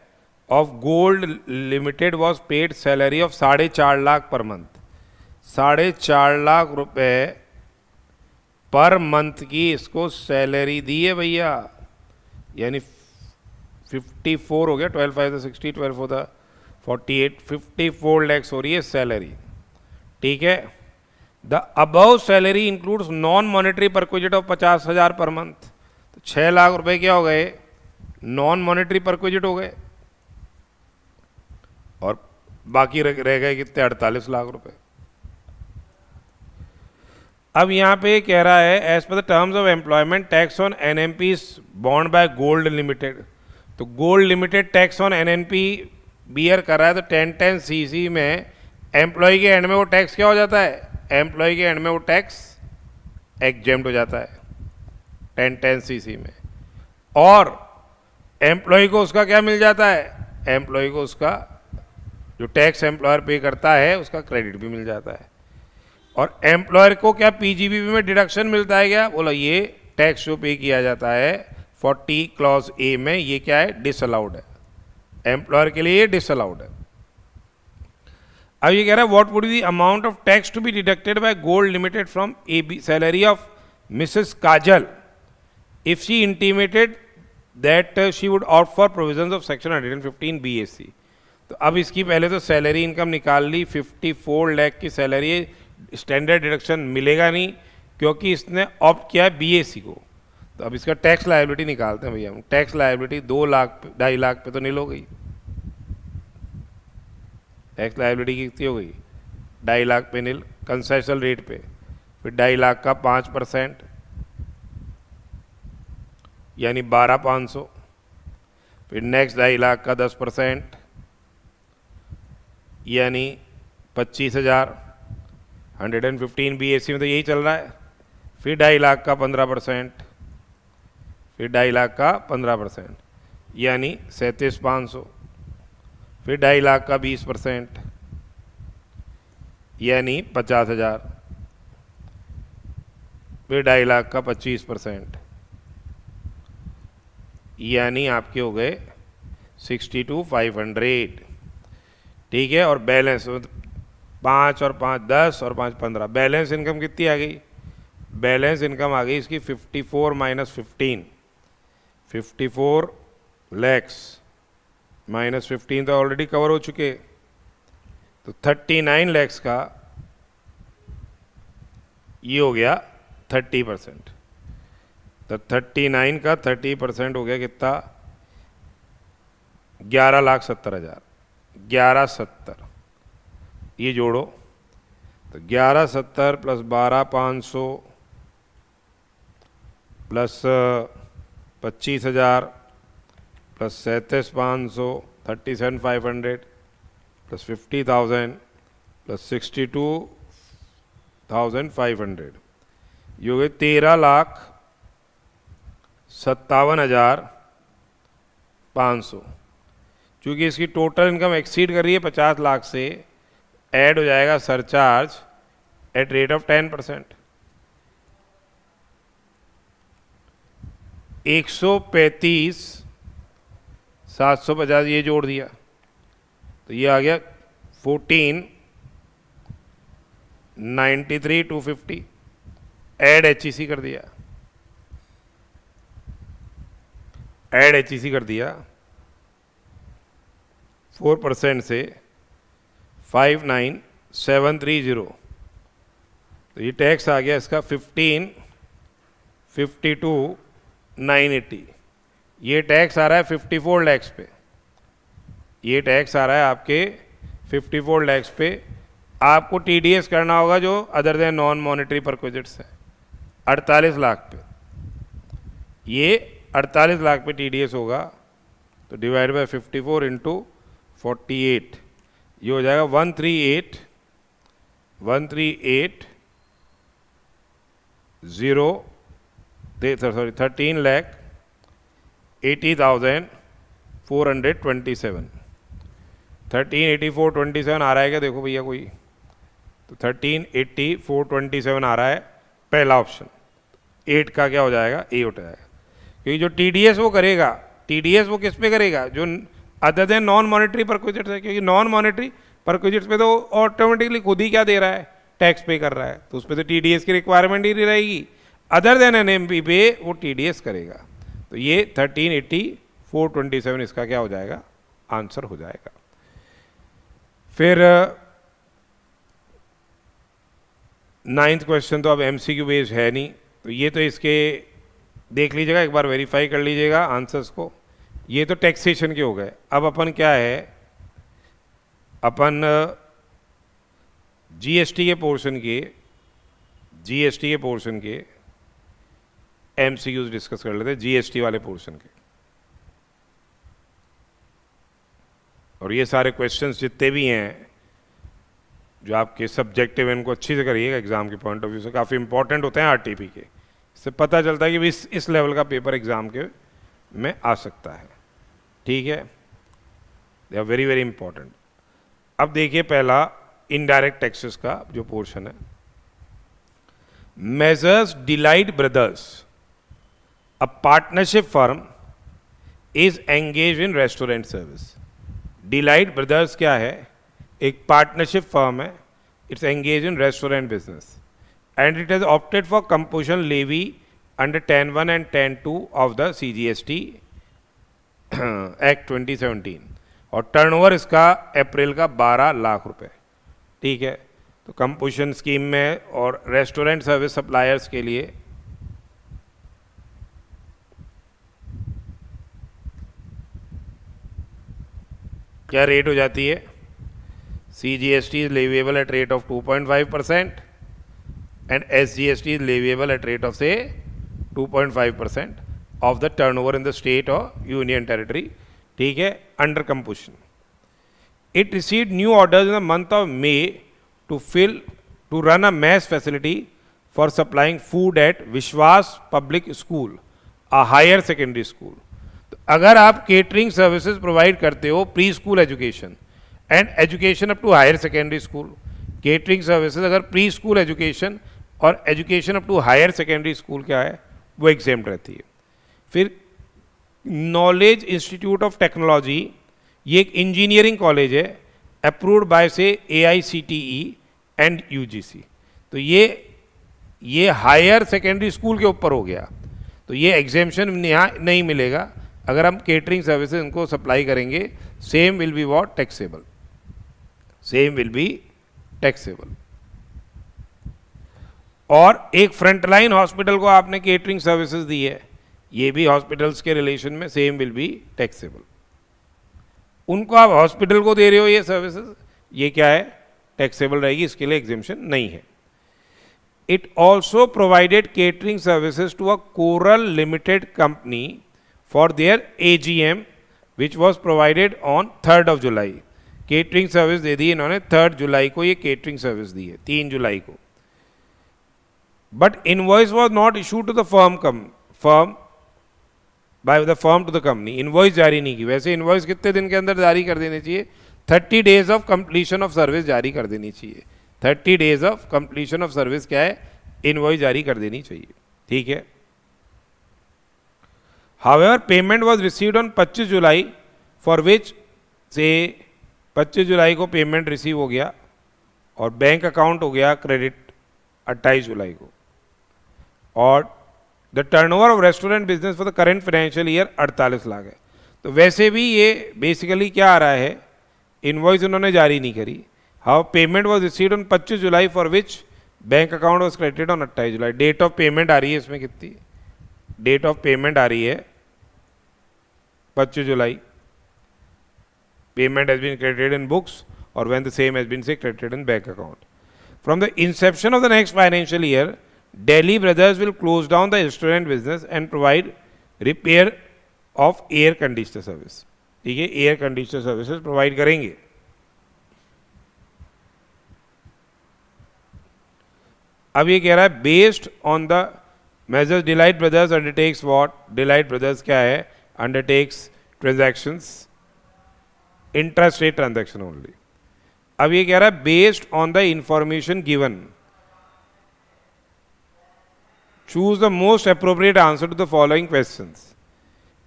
of gold limited, was paid salary of 4.5 lakh per month. 4.5 lakh रुपए पर मंथ की इसको सैलरी दी है भैया, यानी 54 हो गया, 12 5 60, 12 4 48, 54 लैक्स हो रही है सैलरी, ठीक है। The above salary includes non monetary perquisite of 50,000 per month. तो 6 लाख रुपए क्या हो गए, नॉन मॉनेटरी परक्विजिट हो गए, और बाकी रह गए कितने, 48 लाख रुपए। अब यहाँ पे कह रहा है as per the terms of employment tax on NMP bond by Gold Limited. तो Gold Limited tax on NNP bear कर रहा है, तो 1010 सीसी में एम्प्लॉय के एंड में वो टैक्स क्या हो जाता है, एम्प्लॉय के एंड में वो टैक्स एग्जेम्प्ट हो जाता है 1010 सीसी में, और एम्प्लॉय को उसका क्या मिल जाता है, एम्प्लॉय को उसका जो टैक्स एम्प्लॉयर पे करता है उसका क्रेडिट भी मिल जाता है। और एम्प्लॉयर को क्या पीजीबीपी में डिडक्शन मिलता है क्या, बोला ये टैक्स जो पे किया जाता है 40 क्लॉज ए में, ये क्या है डिसअलाउड है, एम्प्लॉयर के लिए ये डिसअलाउड है। अब ये कह रहा है what would be the amount of tax to be deducted by Gold Limited from a salary of Mrs Kajal if she intimated that she would opt for provisions of section 115 BAC। तो अब इसकी पहले तो सैलरी इनकम निकाल ली, 54 लाख की salary, standard deduction मिलेगा नहीं क्योंकि इसने ऑप्ट किया है BAC को। तो अब इसका टैक्स लायबिलिटी निकालते हैं भैया हम। टैक्स लायबिलिटी 2 लाख 2.5 लाख पे तो नील हो गई, टैक्स लायबिलिटी कितनी हो गई 2.5 लाख पे नील कंसेशनल रेट पे। फिर 2.5 लाख का 5% यानी 12,500। फिर नेक्स्ट 2.5 लाख का 10% यानी 25,000। 115 BAC में तो यही चल रहा है। फिर 2.5 लाख का 15%, फिर 2.5 लाख का 15% यानी 37,500। फिर 2.5 लाख का 20% यानी 50,000। फिर 2.5 लाख का 25% यानी आपके हो गए 62,500, ठीक है। और बैलेंस 5 और 5 10 और 5 15, बैलेंस इनकम कितनी आ गई, बैलेंस इनकम आ गई इसकी 54 माइनस 15, 54 लैक्स माइनस 15 तो ऑलरेडी कवर हो चुके, तो 39 लैक्स का ये हो गया 30%। तो 39 का 30% हो गया कितना, 11,70,000। 11,70 ये जोड़ो, तो 11,70 plus 12,500 plus 25,000 plus 37,500 37,500 plus 50,000 plus 62,500 ये हो गए 13,57,500। क्योंकि इसकी टोटल इनकम एक्सीड कर रही है 50 लाख से, ऐड हो जाएगा सरचार्ज एट रेट ऑफ 10%। 135,750 ये जोड़ दिया तो ये आ गया 14,93,250। ऐड HEC कर दिया, ऐड HEC कर दिया 4% से 5,9,730। तो ये टैक्स आ गया इसका 15,52,980। ये टैक्स आ रहा है 54 लैक्स पे, ये टैक्स आ रहा है आपके 54 लैक्स पे। आपको टीडीएस करना होगा जो other than non monetary perquisites है 48 लाख पे। ये 48 लाख पे टीडीएस होगा तो डिवाइड बाय 54 इंटू 48 ये हो जाएगा 138 13,80,427 138427 आ रहा है क्या? देखो भैया कोई, तो 138427 आ रहा है पहला ऑप्शन। 8 का क्या हो जाएगा? ए हो जाएगा, क्योंकि जो टीडीएस वो करेगा, टीडीएस वो किस पे करेगा? जो other than non monetary perquisites है, क्योंकि नॉन मॉनेटरी परक्विजिट्स पे तो ऑटोमेटिकली खुद ही क्या दे रहा है? टैक्स पे कर रहा है, तो उस पर तो टीडीएस की रिक्वायरमेंट ही नहीं रहेगी। अदर देन एनएमपी पे वो टीडीएस करेगा। तो ये 1380,427 इसका क्या हो जाएगा? आंसर हो जाएगा। फिर 9th क्वेश्चन तो अब एमसीक्यू बेस्ड है नहीं, तो ये तो इसके देख लीजिएगा, एक बार वेरीफाई कर लीजिएगा आंसर्स को। ये तो टैक्सेशन के हो गए। अब अपन क्या है, अपन जीएसटी के पोर्शन के एमसीक्यूज डिस्कस कर लेते हैं, जीएसटी वाले पोर्शन के। और ये सारे क्वेश्चंस जितने भी हैं जो आपके सब्जेक्टिव हैं, इनको अच्छी से करिएगा, एग्जाम के पॉइंट ऑफ व्यू से काफ़ी इंपॉर्टेंट होते हैं आरटीपी के। इससे पता चलता है कि इस लेवल का पेपर एग्जाम के में आ सकता है। ठीक है, they are very very important. अब देखिए पहला इनडायरेक्ट टैक्सेस का जो पोर्शन है, messrs Delight Brothers a partnership firm is engage in restaurant service. Delight Brothers क्या है? एक पार्टनरशिप फर्म है, it's engage in restaurant business and it has opted for composition levy under 10(1) and 10(2) of the CGST act 2017 और turnover इसका अप्रैल का 12 लाख रुपए। ठीक है, तो कंपोजिशन स्कीम में और रेस्टोरेंट सर्विस सप्लायर्स के लिए क्या रेट हो जाती है? CGST is leviable at rate of 2.5% and SGST is leviable at rate of say 2.5% of the turnover in the state or union territory. ठीक है, under composition. It received new orders in the month of May to run a mass facility for supplying food at Vishwas Public School, a higher secondary school. तो अगर आप catering services provide करते हो pre school education and education up to higher secondary school, catering services अगर pre school education और education up to higher secondary school क्या है वो एग्जेम्प्ट रहती है। फिर नॉलेज इंस्टीट्यूट ऑफ टेक्नोलॉजी, ये एक इंजीनियरिंग कॉलेज है अप्रूव्ड बाय से AICTE एंड UGC, तो ये हायर सेकेंडरी स्कूल के ऊपर हो गया, तो ये एग्जेम्पशन यहाँ नहीं मिलेगा। अगर हम केटरिंग सर्विसेज इनको सप्लाई करेंगे, same will be what? Taxable, same will be taxable. और एक फ्रंटलाइन हॉस्पिटल को आपने केटरिंग सर्विसेज दी है, ये भी हॉस्पिटल्स के रिलेशन में सेम विल बी टैक्सेबल। उनको आप हॉस्पिटल को दे रहे हो ये सर्विसेज, ये क्या है? टैक्सेबल रहेगी, इसके लिए एग्जेम्पशन नहीं है। It also provided catering services to a Coral limited company for their AGM विच वॉज प्रोवाइडेड ऑन 3rd of July। Catering service दे दी इन्होंने 3rd जुलाई को, ये केटरिंग सर्विस दी है 3 जुलाई को। But invoice was not issue to the firm by the firm to the company, invoice जारी नहीं की। वैसे इनवॉइस कितने दिन के अंदर जारी कर देनी चाहिए? 30 days of completion of service जारी कर देनी चाहिए। 30 days of completion of service क्या है? इनवॉइस जारी कर देनी चाहिए। ठीक है, However, payment was received on 25 July for which से 25 जुलाई को पेमेंट रिसीव हो गया और बैंक अकाउंट हो गया क्रेडिट 28 जुलाई को। और the turnover of restaurant business for the current financial year 48 lakh है। तो वैसे भी ये बेसिकली क्या आ रहा है? इनवॉइस उन्होंने जारी नहीं करी। How payment was received on 25 July for which bank account was credited on 28 July. Date of payment आ रही है इसमें कितनी? डेट ऑफ पेमेंट आ रही है 25 जुलाई payment has been credited in books or when the same has been say credited in bank account. From the inception of the next financial year, Delhi Brothers will close down the restaurant business and provide repair of air conditioner service. ठीक है, air conditioner services provide करेंगे. अब ये कह रहा है based on the Messrs Delight Brothers undertakes what. Delight Brothers क्या है? Undertakes transactions, interest rate transaction only. अब ये कह रहा है based on the information given choose the most appropriate answer to the following questions.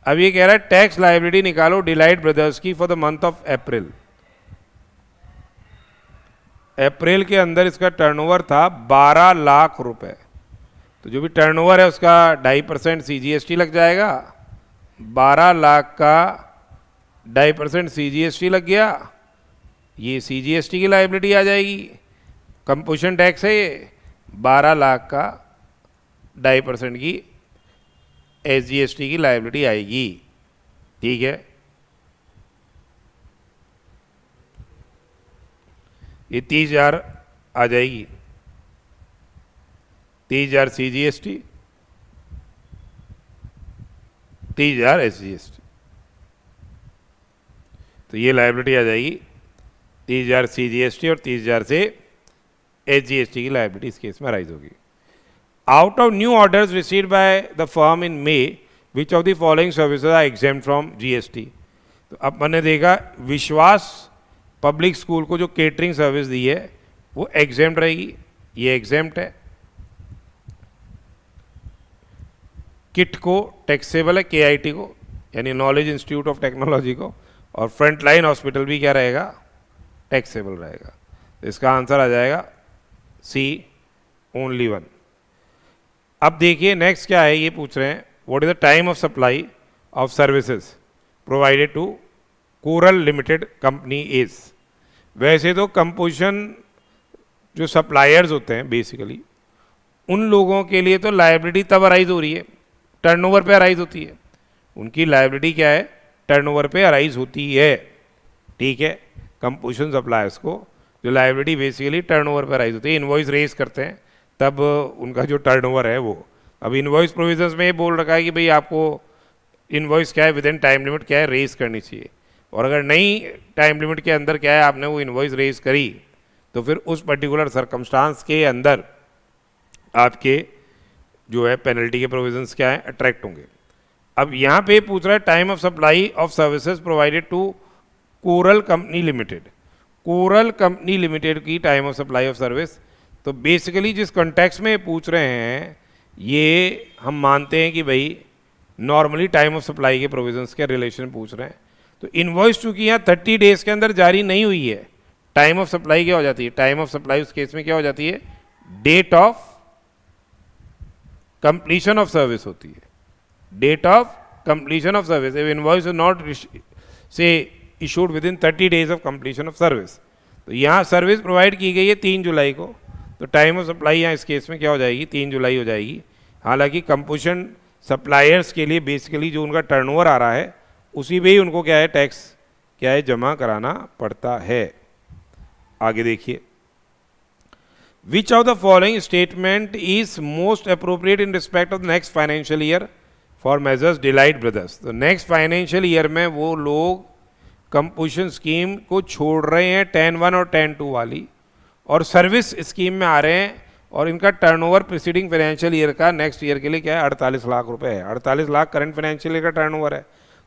अब ये कह रहा है टैक्स लायबिलिटी निकालो डिलाइट ब्रदर्स की for the month of April. अप्रैल के अंदर इसका टर्नओवर था 12 लाख रुपए. तो जो भी टर्नओवर है उसका 2.5% CGST लग जाएगा. 12 लाख का 2.5% CGST लग गया. ये CGST की लायबिलिटी आ जाएगी. कंपोजिशन टैक्स है ये. 12 लाख का 2.5% की SGST की लायबिलिटी आएगी. ठीक है, ये 30,000 आ जाएगी. 30,000 CGST, 30,000 SGST. तो ये लायबिलिटी आ जाएगी. 30,000 CGST और 30,000 से SGST की लायबिलिटी इस केस में राइज होगी. Out of new orders received by the firm in May, which of the following services are exempt from GST? तो अब मैंने देखा विश्वास पब्लिक स्कूल को जो केटरिंग सर्विस दी है वो एग्जेम्प्ट रहेगी. ये एग्जेम्प्ट है. किट को टैक्सेबल है, KIT को यानी नॉलेज इंस्टीट्यूट ऑफ टेक्नोलॉजी को. और फ्रंटलाइन हॉस्पिटल भी क्या रहेगा? टैक्सेबल रहेगा. तो इसका आंसर आ जाएगा C, ओनली 1. अब देखिए नेक्स्ट क्या है, ये पूछ रहे हैं what is the time of supply of services provided to Coral limited company is. वैसे तो कंपोजिशन जो सप्लायर्स होते हैं बेसिकली उन लोगों के लिए तो लायबिलिटी तब अराइज हो रही है टर्नओवर पे अराइज होती है. उनकी लायबिलिटी क्या है? टर्नओवर पे अराइज होती है. ठीक है, कंपोजिशन सप्लायर्स को जो लायबिलिटी बेसिकली टर्नओवर पे अराइज होती है. इनवॉइस रेज करते हैं तब उनका जो टर्नओवर है वो. अब इनवॉइस प्रोविजंस में ये बोल रखा है कि भाई आपको इनवॉइस क्या है विद इन टाइम लिमिट क्या है रेज करनी चाहिए. और अगर नहीं टाइम लिमिट के अंदर क्या है आपने वो इनवॉइस रेज करी तो फिर उस पर्टिकुलर सरकमस्टांस के अंदर आपके जो है पेनल्टी के प्रोविजंस क्या है अट्रैक्ट होंगे. अब यहाँ पे पूछ रहा है time of supply of services provided to Coral Company Limited. Coral Company Limited की time of supply of service. तो बेसिकली जिस कॉन्टेक्स्ट में पूछ रहे हैं ये हम मानते हैं कि भाई नॉर्मली टाइम ऑफ सप्लाई के प्रोविजंस के रिलेशन पूछ रहे हैं. तो इनवॉइस चूंकि यहाँ 30 डेज के अंदर जारी नहीं हुई है, टाइम ऑफ सप्लाई क्या हो जाती है? टाइम ऑफ सप्लाई उस केस में क्या हो जाती है? Date of completion of service होती है. Date of completion of service. If invoice is not से issued within 30 days of completion of service. तो यहाँ सर्विस प्रोवाइड की गई है 3 जुलाई को, तो टाइम ऑफ सप्लाई यहाँ इस केस में क्या हो जाएगी? 3 जुलाई हो जाएगी. हालांकि कंपोजिशन सप्लायर्स के लिए बेसिकली जो उनका टर्नओवर आ रहा है उसी पे ही उनको क्या है टैक्स क्या है जमा कराना पड़ता है. आगे देखिए, विच of the following statement is most appropriate in respect of the next financial year for measures Delight brothers. तो नेक्स्ट फाइनेंशियल ईयर में वो लोग कंपोजिशन स्कीम को छोड़ रहे हैं 10(1) और 10(2) वाली और सर्विस स्कीम में आ रहे हैं और इनका टर्नओवर प्रीसीडिंग फाइनेंशियल ईयर का नेक्स्ट ईयर के लिए क्या है 48 लाख रुपए है. 48 लाख करंट फाइनेंशियल ईयर का टर्नओवर है,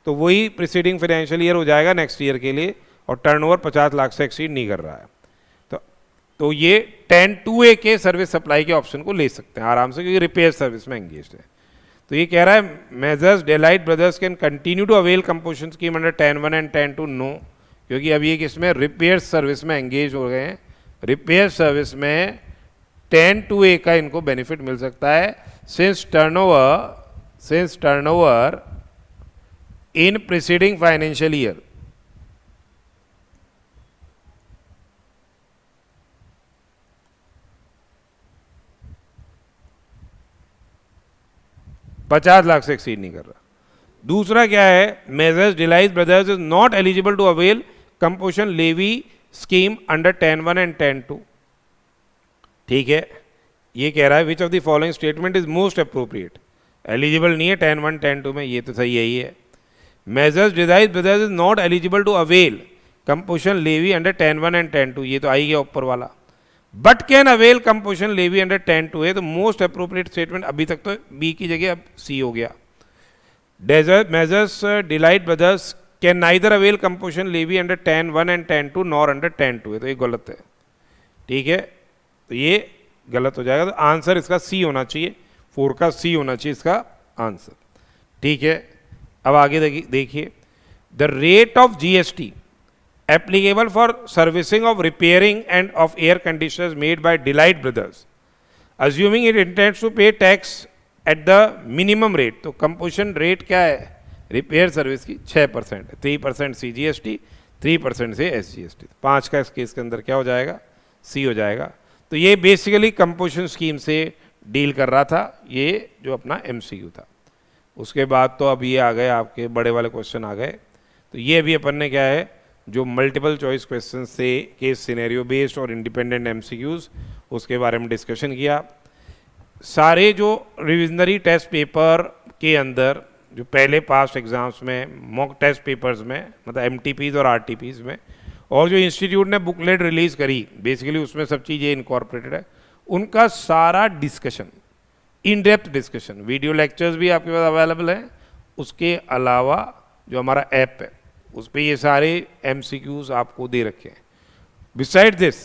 तो वही प्रीसीडिंग फाइनेंशियल ईयर हो जाएगा नेक्स्ट ईयर के लिए. और टर्नओवर 50 लाख से एक्सीड नहीं कर रहा है. तो ये 10(2)A के सर्विस सप्लाई के ऑप्शन को ले सकते हैं आराम से क्योंकि रिपेयर सर्विस में एंगेज है. तो ये कह रहा है messrs Delight Brothers can continue to avail composition scheme under 10(1) and 10(2) no, क्योंकि अभी एक इसमें रिपेयर सर्विस में एंगेज हो गए हैं. रिपेयर सर्विस में 10(2)A का इनको बेनिफिट मिल सकता है since turnover in preceding financial year. $50 lakh से एक्सीड नहीं कर रहा. दूसरा क्या है, messrs Delight Brothers is not eligible to avail composition levy scheme under 10(1) and 10(2)। ठीक है, ये कह रहा है which of the following statement is most appropriate. Eligible नहीं है 10(1) 10(2) में, ये तो सही यही है। मेजर्स डिजाइज Brothers is not eligible to avail composition levy under 10(1) and 10(2), ये तो आई गया ऊपर वाला। But can avail composition levy under 10(2) है, तो मोस्ट अप्रोप्रिएट स्टेटमेंट अभी तक तो बी की जगह अब सी हो गया। डेजर्ट messrs Delight Brothers can neither avail composition levy under 10(1) and 10(2) nor under 10(2) है, तो ये गलत है। ठीक है, तो ये गलत हो जाएगा, तो आंसर इसका सी होना चाहिए, 4 का सी होना चाहिए इसका आंसर। ठीक है, अब आगे देखिए, the rate of GST applicable for servicing of repairing and of air conditioners made by Delight Brothers, assuming it intends to pay tax at the minimum rate, तो कंपोजिशन रेट क्या है रिपेयर सर्विस की 6%, 3% CGST, 3% से SGST। 5 का इस case के अंदर क्या हो जाएगा, सी हो जाएगा। तो ये बेसिकली कंपोजिशन स्कीम से डील कर रहा था, ये जो अपना MCQ था। उसके बाद तो अब ये आ गए आपके बड़े वाले क्वेश्चन आ गए। तो ये अभी अपन ने क्या है, जो मल्टीपल चॉइस क्वेश्चन से केस सिनेरियो बेस्ड और इंडिपेंडेंट MCQs, उसके बारे में डिस्कशन किया। सारे जो रिविजनरी टेस्ट पेपर के अंदर जो पहले पास्ट एग्जाम्स में मॉक टेस्ट पेपर्स में, मतलब MTPs और RTPs में, और जो इंस्टीट्यूट ने बुकलेट रिलीज़ करी बेसिकली उसमें सब चीज़ें इनकॉर्पोरेटेड है, उनका सारा discussion, in depth discussion, video lectures भी आपके पास अवेलेबल हैं। उसके अलावा जो हमारा ऐप है उस पर ये सारे MCQs आपको दे रखे हैं। बिसाइड दिस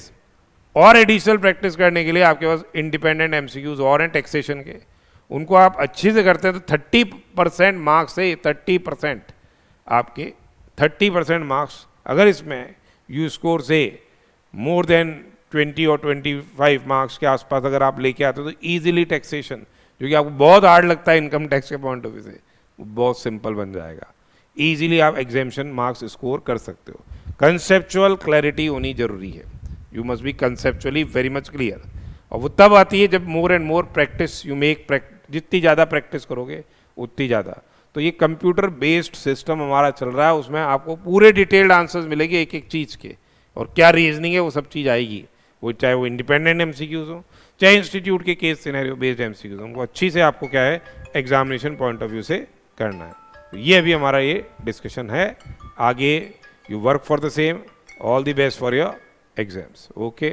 और एडिशनल प्रैक्टिस करने के लिए आपके पास इंडिपेंडेंट MCQs और हैं टैक्सेशन के, उनको आप अच्छे से करते हैं तो 30% मार्क्स से 30% आपके 30% मार्क्स अगर इसमें यू स्कोर से मोर देन 20 और 25 मार्क्स के आसपास अगर आप लेके आते हो तो ईजिली टैक्सेशन, जो कि आपको बहुत हार्ड लगता है इनकम टैक्स के पॉइंट ऑफ व्यू से, वो बहुत सिंपल बन जाएगा। ईजिली आप एग्जामिशन मार्क्स स्कोर कर सकते हो। कंसेप्चुअल क्लैरिटी होनी जरूरी है, you must be conceptually very much clear, और वो तब आती है जब more and more practice you make, जितनी ज़्यादा प्रैक्टिस करोगे उतनी ज़्यादा। तो ये कंप्यूटर बेस्ड सिस्टम हमारा चल रहा है, उसमें आपको पूरे डिटेल्ड आंसर्स मिलेंगे एक एक चीज़ के, और क्या रीजनिंग है वो सब चीज़ आएगी, वो चाहे वो इंडिपेंडेंट MCQs हो चाहे इंस्टीट्यूट के केस सिनेरियो बेस्ड MCQs हो, उनको अच्छी से आपको क्या है एग्जामिनेशन पॉइंट ऑफ व्यू से करना है। तो ये अभी हमारा ये डिस्कशन है। आगे you work for the same, all the best for your exams. Okay.